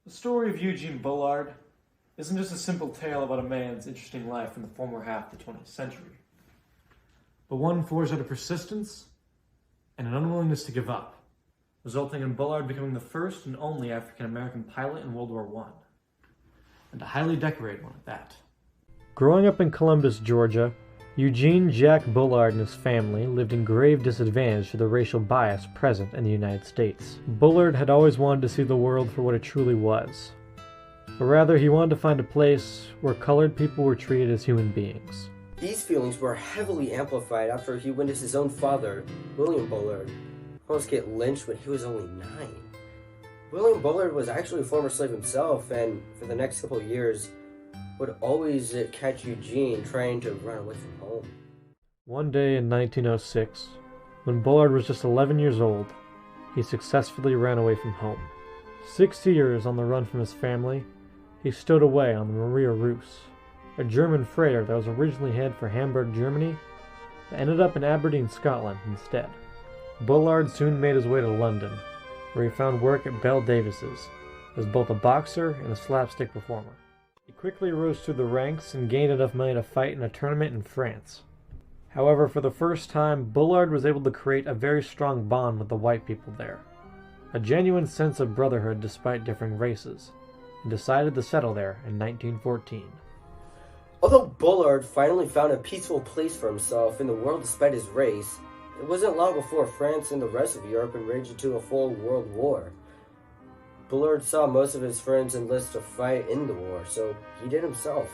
The story of Eugene Bullard isn't just a simple tale about a man's interesting life in the former half of the 20th century, but one forged out of persistence and an unwillingness to give up, resulting in Bullard becoming the first and only African-American pilot in World War I, and a highly decorated one at that. Growing up in Columbus, Georgia, Eugene Jack Bullard and his family lived in grave disadvantage to the racial bias present in the United States. Bullard had always wanted to see the world for what it truly was, but rather he wanted to find a place where colored people were treated as human beings. These feelings were heavily amplified after he witnessed his own father, William Bullard, almost get lynched when he was only 9. William Bullard was actually a former slave himself, and for the next couple of years would always catch Eugene trying to run away from home. One day in 1906, when Bullard was just 11 years old, he successfully ran away from home. 6 years on the run from his family, he stowed away on the Maria Rus, a German freighter that was originally headed for Hamburg, Germany, but ended up in Aberdeen, Scotland instead. Bullard soon made his way to London, where he found work at Belle Davis's as both a boxer and a slapstick performer. He quickly rose through the ranks and gained enough money to fight in a tournament in France. However, for the first time, Bullard was able to create a very strong bond with the white people there, a genuine sense of brotherhood despite differing races, and decided to settle there in 1914. Although Bullard finally found a peaceful place for himself in the world despite his race, it wasn't long before France and the rest of Europe enraged into a full world war. Bullard saw most of his friends enlist to fight in the war, so he did himself.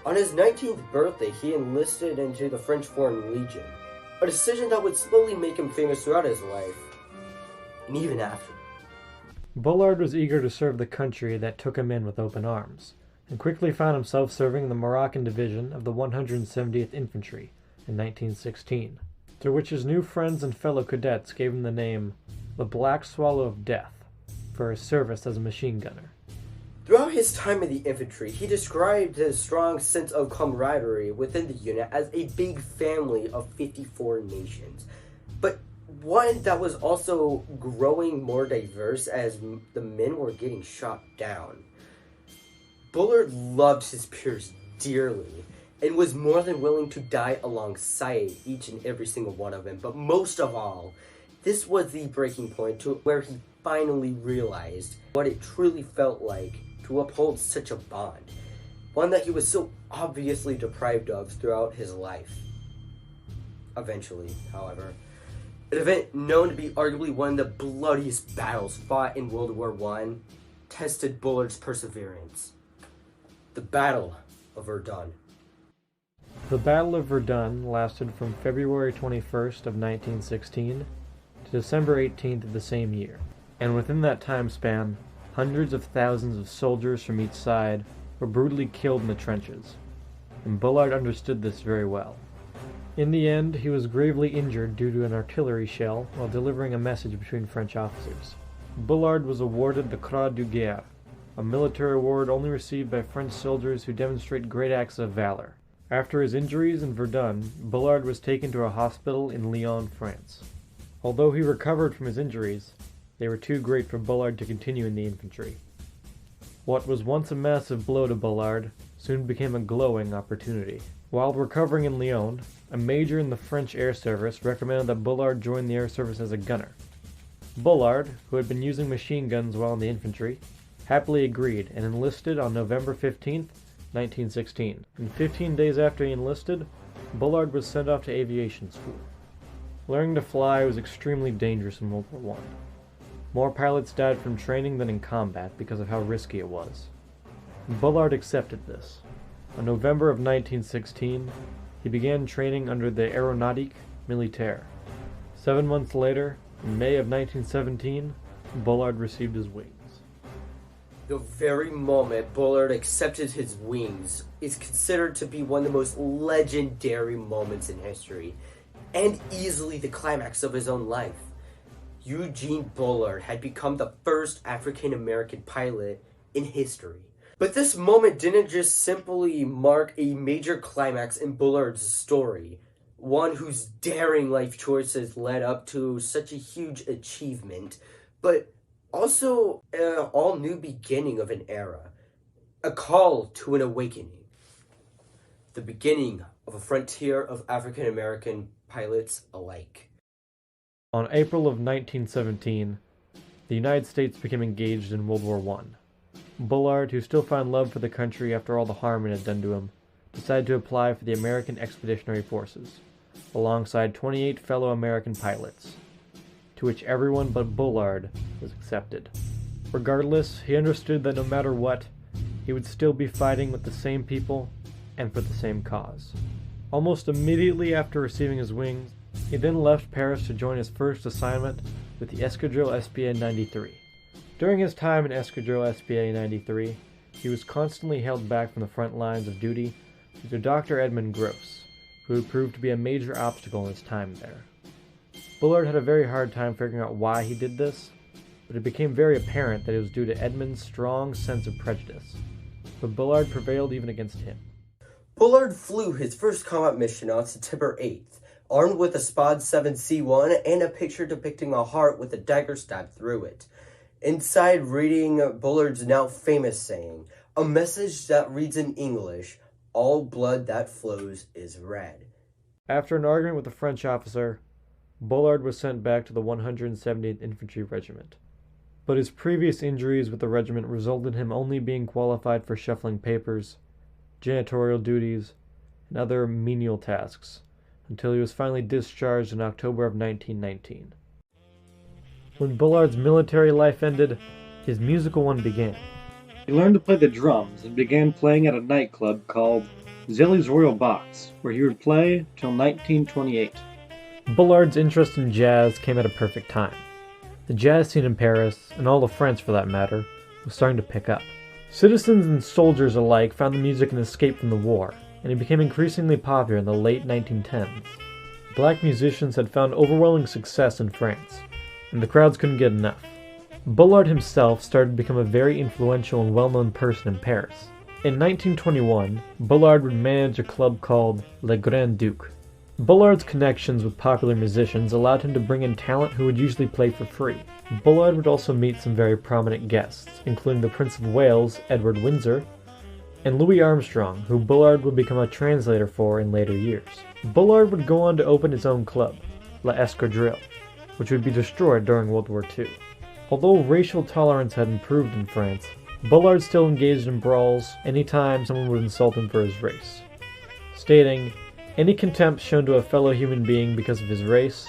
On his 19th birthday, he enlisted into the French Foreign Legion, a decision that would slowly make him famous throughout his life, and even after. Bullard was eager to serve the country that took him in with open arms, and quickly found himself serving the Moroccan Division of the 170th Infantry in 1916, to which his new friends and fellow cadets gave him the name the Black Swallow of Death for his service as a machine gunner. Throughout his time in the infantry, he described his strong sense of camaraderie within the unit as a big family of 54 nations, but one that was also growing more diverse as the men were getting shot down. Bullard loved his peers dearly and was more than willing to die alongside each and every single one of them, but most of all, this was the breaking point to where he finally realized what it truly felt like to uphold such a bond, one that he was so obviously deprived of throughout his life. Eventually, however, an event known to be arguably one of the bloodiest battles fought in World War I tested Bullard's perseverance. The Battle of Verdun. The Battle of Verdun lasted from February 21st of 1916 to December 18th of the same year, and within that time span, hundreds of thousands of soldiers from each side were brutally killed in the trenches, and Bullard understood this very well. In the end, he was gravely injured due to an artillery shell while delivering a message between French officers. Bullard was awarded the Croix de Guerre, a military award only received by French soldiers who demonstrate great acts of valor. After his injuries in Verdun, Bullard was taken to a hospital in Lyon, France. Although he recovered from his injuries, they were too great for Bullard to continue in the infantry. What was once a massive blow to Bullard soon became a glowing opportunity. While recovering in Lyon, a major in the French air service recommended that Bullard join the air service as a gunner. Bullard, who had been using machine guns while in the infantry, happily agreed and enlisted on November 15th, 1916. And 15 days after he enlisted, Bullard was sent off to aviation school. Learning to fly was extremely dangerous in World War I. More pilots died from training than in combat because of how risky it was. Bullard accepted this. In November of 1916, he began training under the Aéronautique Militaire. 7 months later, in May of 1917, Bullard received his wings. The very moment Bullard accepted his wings is considered to be one of the most legendary moments in history, and easily the climax of his own life. Eugene Bullard had become the first African-American pilot in history. But this moment didn't just simply mark a major climax in Bullard's story, one whose daring life choices led up to such a huge achievement, but Also, an all new beginning of an era, a call to an awakening, the beginning of a frontier of African American pilots alike. On April of 1917, the United States became engaged in World War I. Bullard, who still found love for the country after all the harm it had done to him, decided to apply for the American Expeditionary Forces, alongside 28 fellow American pilots, to which everyone but Bullard was accepted. Regardless, he understood that no matter what, he would still be fighting with the same people and for the same cause. Almost immediately after receiving his wings, he then left Paris to join his first assignment with the Escadrille SPA 93. During his time in Escadrille SPA 93, he was constantly held back from the front lines of duty due to Dr. Edmund Gross, who had proved to be a major obstacle in his time there. Bullard had a very hard time figuring out why he did this, but it became very apparent that it was due to Edmund's strong sense of prejudice. But Bullard prevailed even against him. Bullard flew his first combat mission on September 8th, armed with a Spad 7C1 and a picture depicting a heart with a dagger stabbed through it. Inside, reading Bullard's now famous saying, a message that reads in English, all blood that flows is red. After an argument with a French officer, Bullard was sent back to the 170th Infantry Regiment. But his previous injuries with the regiment resulted in him only being qualified for shuffling papers, janitorial duties, and other menial tasks, until he was finally discharged in October of 1919. When Bullard's military life ended, his musical one began. He learned to play the drums and began playing at a nightclub called Zilly's Royal Box, where he would play till 1928. Bullard's interest in jazz came at a perfect time. The jazz scene in Paris, and all of France for that matter, was starting to pick up. Citizens and soldiers alike found the music an escape from the war, and it became increasingly popular in the late 1910s. Black musicians had found overwhelming success in France, and the crowds couldn't get enough. Bullard himself started to become a very influential and well-known person in Paris. In 1921, Bullard would manage a club called Le Grand Duc. Bullard's connections with popular musicians allowed him to bring in talent who would usually play for free. Bullard would also meet some very prominent guests, including the Prince of Wales, Edward Windsor, and Louis Armstrong, who Bullard would become a translator for in later years. Bullard would go on to open his own club, La Escadrille, which would be destroyed during World War II. Although racial tolerance had improved in France, Bullard still engaged in brawls anytime someone would insult him for his race, stating, "Any contempt shown to a fellow human being because of his race,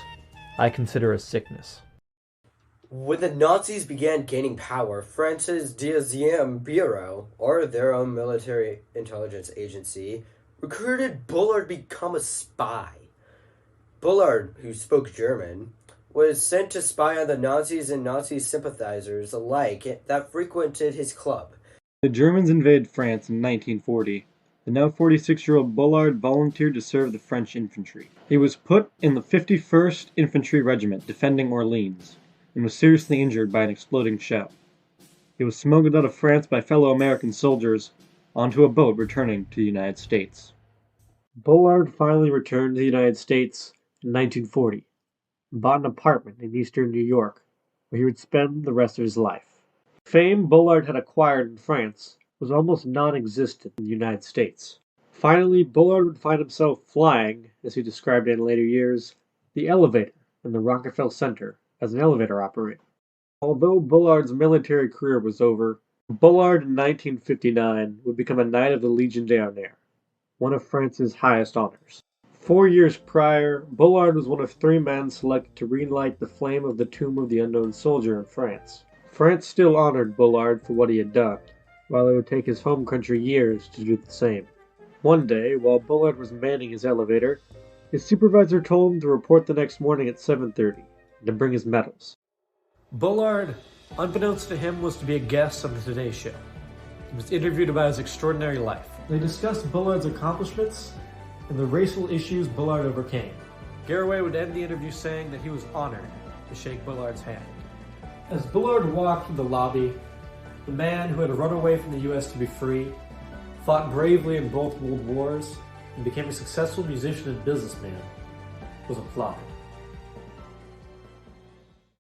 I consider a sickness." When the Nazis began gaining power, France's Deuxième Bureau, or their own military intelligence agency, recruited Bullard to become a spy. Bullard, who spoke German, was sent to spy on the Nazis and Nazi sympathizers alike that frequented his club. The Germans invaded France in 1940. The now 46-year-old Bullard volunteered to serve the French infantry. He was put in the 51st Infantry Regiment defending Orleans, and was seriously injured by an exploding shell. He was smuggled out of France by fellow American soldiers onto a boat returning to the United States. Bullard finally returned to the United States in 1940 and bought an apartment in eastern New York, where he would spend the rest of his life. Fame Bullard had acquired in France was almost non-existent in the United States. Finally, Bullard would find himself flying, as he described it in later years, the elevator in the Rockefeller Center as an elevator operator. Although Bullard's military career was over, Bullard in 1959 would become a Knight of the Légion d'honneur, one of France's highest honors. 4 years prior, Bullard was one of 3 men selected to relight the flame of the Tomb of the Unknown Soldier in France. France still honored Bullard for what he had done, while it would take his home country years to do the same. One day, while Bullard was manning his elevator, his supervisor told him to report the next morning at 7:30 and to bring his medals. Bullard, unbeknownst to him, was to be a guest on the Today Show. He was interviewed about his extraordinary life. They discussed Bullard's accomplishments and the racial issues Bullard overcame. Garraway would end the interview saying that he was honored to shake Bullard's hand. As Bullard walked through the lobby, the man who had run away from the U.S. to be free, fought bravely in both world wars, and became a successful musician and businessman, was applauded.